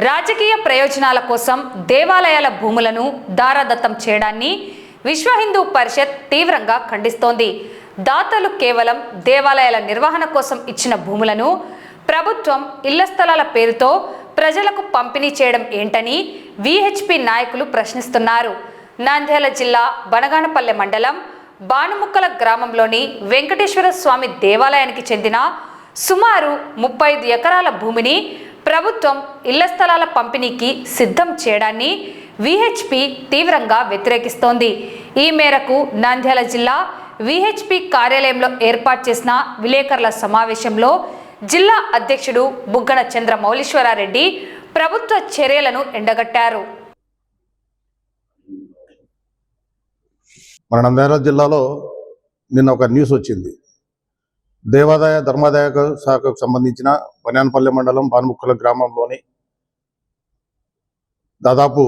రాజకీయ ప్రయోజనాల కోసం దేవాలయాల భూములను దారాదత్తం చేయడాన్ని విశ్వ హిందూ పరిషత్ తీవ్రంగా ఖండిస్తోంది. దాతలు కేవలం దేవాలయాల నిర్వహణ కోసం ఇచ్చిన భూములను ప్రభుత్వం ఇళ్ల స్థలాల పేరుతో ప్రజలకు పంపిణీ చేయడం ఏంటని విహెచ్పి నాయకులు ప్రశ్నిస్తున్నారు. నంద్యాల జిల్లా బనగానపల్లె మండలం బానుముక్కల గ్రామంలోని వెంకటేశ్వర స్వామి దేవాలయానికి చెందిన సుమారు 35 ఎకరాల భూమిని ప్రభుత్వం ఇళ్ల స్థలాల పంపిణీకి సిద్ధం చేయడాన్ని విహెచ్పి తీవ్రంగా వ్యతిరేకిస్తోంది. ఈ మేరకు నంద్యాల జిల్లా విహెచ్పి కార్యాలయంలో ఏర్పాటు చేసిన విలేకరుల సమావేశంలో జిల్లా అధ్యక్షుడు బుగ్గన చంద్రమౌళీశ్వరారెడ్డి ప్రభుత్వ చర్యలను ఎండగట్టారు. మన నంద్యాల జిల్లాలో నిన్న ఒక న్యూస్ వచ్చింది. దేవాదాయ ధర్మాదాయ శాఖకు సంబంధించిన బనగానపల్లె మండలం బానుముక్కల గ్రామంలోని దాదాపు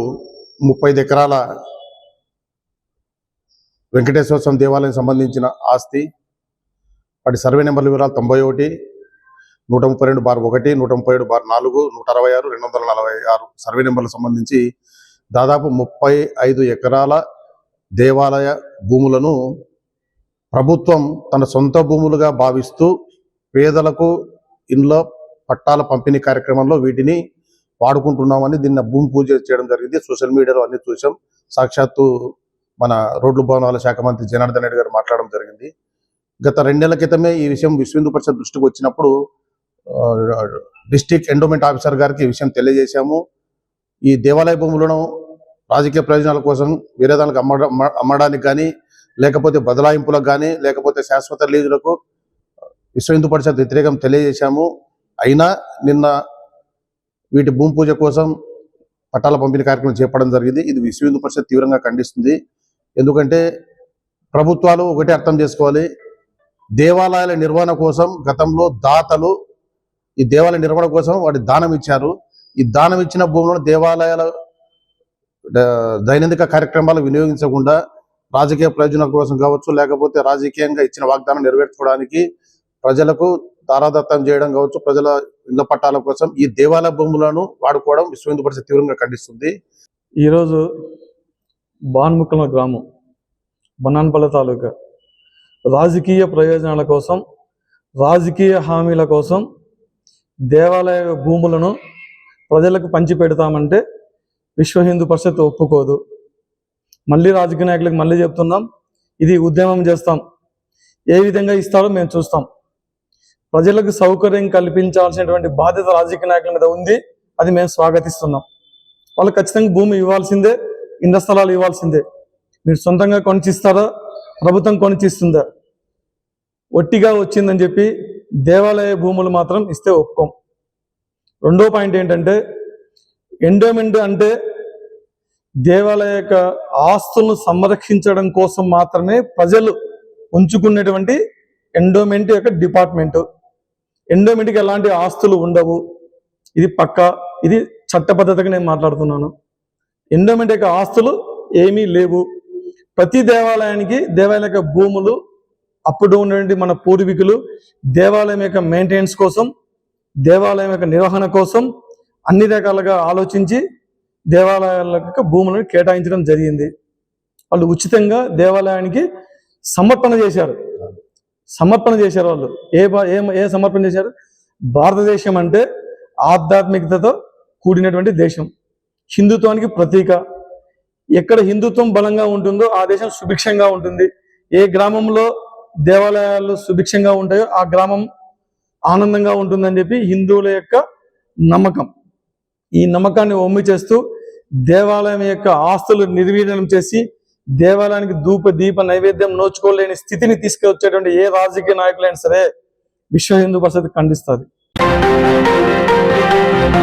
35 ఎకరాల వెంకటేశ్వర స్వామి దేవాలయం సంబంధించిన ఆస్తి, వాటి సర్వే నెంబర్ల వివరాలు 91, 132/1, 137/4, 166, 246 సర్వే నెంబర్లకు సంబంధించి దాదాపు 35 ఎకరాల దేవాలయ భూములను ప్రభుత్వం తన సొంత భూములుగా భావిస్తూ పేదలకు ఇండ్ల పట్టాల పంపిణీ కార్యక్రమంలో వీటిని వాడుకుంటున్నామని దీన్ని భూమి పూజ చేయడం జరిగింది. సోషల్ మీడియాలో అన్ని చూసాం. సాక్షాత్తు మన రోడ్లు భవనాల శాఖ మంత్రి జనార్దన్ రెడ్డి గారు మాట్లాడడం జరిగింది. గత 2 నెలల క్రితమే ఈ విషయం విశ్వ హిందూ పరిషత్ దృష్టికి వచ్చినప్పుడు డిస్ట్రిక్ట్ ఎండోమెంట్ ఆఫీసర్ గారికి ఈ విషయం తెలియజేశాము. ఈ దేవాలయ భూములను రాజకీయ ప్రయోజనాల కోసం వేరే దానికి అమ్మడానికి కానీ, లేకపోతే బదలాయింపులకు కానీ, లేకపోతే శాశ్వత లీజులకు విశ్వ హిందూ పరిషత్ వ్యతిరేకం తెలియజేశాము. అయినా నిన్న వీటి భూమి పూజ కోసం పట్టాల పంపిణీ కార్యక్రమం చేపట్టడం జరిగింది. ఇది విశ్వ హిందూ పరిషత్ తీవ్రంగా ఖండిస్తుంది. ఎందుకంటే ప్రభుత్వాలు ఒకటే అర్థం చేసుకోవాలి, దేవాలయాల నిర్వహణ కోసం గతంలో దాతలు ఈ దేవాలయ నిర్వహణ కోసం వాటి దానం ఇచ్చారు. ఈ దానం ఇచ్చిన భూములను దేవాలయాల దైనందిక కార్యక్రమాలు వినియోగించకుండా రాజకీయ ప్రయోజనాల కోసం కావచ్చు, లేకపోతే రాజకీయంగా ఇచ్చిన వాగ్దానం నెరవేర్చుకోవడానికి ప్రజలకు దారాదత్తం చేయడం కావచ్చు, ప్రజల ఇళ్ల పట్టాల కోసం ఈ దేవాలయ భూములను వాడుకోవడం విశ్వ హిందూ పరిషత్ తీవ్రంగా ఖండిస్తుంది. ఈరోజు బానుముక్కల గ్రామం బనగానపల్లె తాలూకా రాజకీయ ప్రయోజనాల కోసం, రాజకీయ హామీల కోసం దేవాలయ భూములను ప్రజలకు పంచి పెడతామంటే విశ్వ హిందూ పరిషత్ ఒప్పుకోదు. మళ్ళీ రాజకీయ నాయకులకు మళ్ళీ చెప్తున్నాం, ఇది ఉద్యమం చేస్తాం. ఏ విధంగా ఇస్తారో మేము చూస్తాం. ప్రజలకు సౌకర్యం కల్పించాల్సినటువంటి బాధ్యత రాజకీయ నాయకుల మీద ఉంది. అది మేము స్వాగతిస్తున్నాం. వాళ్ళకి ఖచ్చితంగా భూమి ఇవ్వాల్సిందే, ఇండ్ల స్థలాలు ఇవ్వాల్సిందే. మీరు సొంతంగా కొనిచ్చిస్తారా, ప్రభుత్వం కొనిచ్చిస్తుందా? ఒట్టిగా వచ్చిందని చెప్పి దేవాలయ భూములు మాత్రం ఇస్తే ఒప్పుకోం. రెండో పాయింట్ ఏంటంటే, ఎండోమెంట్ అంటే దేవాలయ యొక్క ఆస్తులను సంరక్షించడం కోసం మాత్రమే ప్రజలు ఉంచుకునేటువంటి ఎండోమెంట్ యొక్క డిపార్ట్మెంటు. ఎండోమెంట్కి ఎలాంటి ఆస్తులు ఉండవు. ఇది పక్కా, ఇది చట్టబద్ధతగా నేను మాట్లాడుతున్నాను. ఎండోమెంట్ యొక్క ఆస్తులు ఏమీ లేవు. ప్రతి దేవాలయానికి దేవాలయ యొక్క భూములు అప్పుడు ఉన్నటువంటి మన పూర్వీకులు దేవాలయం యొక్క మెయింటెనెన్స్ కోసం, దేవాలయం యొక్క నిర్వహణ కోసం అన్ని రకాలుగా ఆలోచించి దేవాలయాల యొక్క భూములను కేటాయించడం జరిగింది. వాళ్ళు ఉచితంగా దేవాలయానికి సమర్పణ చేశారు. వాళ్ళు ఏ సమర్పణ చేశారు? భారతదేశం అంటే ఆధ్యాత్మికతతో కూడినటువంటి దేశం, హిందుత్వానికి ప్రతీక. ఎక్కడ హిందుత్వం బలంగా ఉంటుందో ఆ దేశం సుభిక్షంగా ఉంటుంది. ఏ గ్రామంలో దేవాలయాలు సుభిక్షంగా ఉంటాయో ఆ గ్రామం ఆనందంగా ఉంటుందని చెప్పి హిందువుల యొక్క నమ్మకం. ఈ నమ్మకాన్ని ఒమ్మి చేస్తూ దేవాలయం యొక్క ఆస్తులు నిర్వీర్యం చేసి దేవాలయానికి ధూప దీప నైవేద్యం నోచుకోలేని స్థితిని తీసుకొచ్చేటువంటి ఏ రాజకీయ నాయకులైనా సరే విశ్వ హిందూ పరిషత్ ఖండిస్తుంది.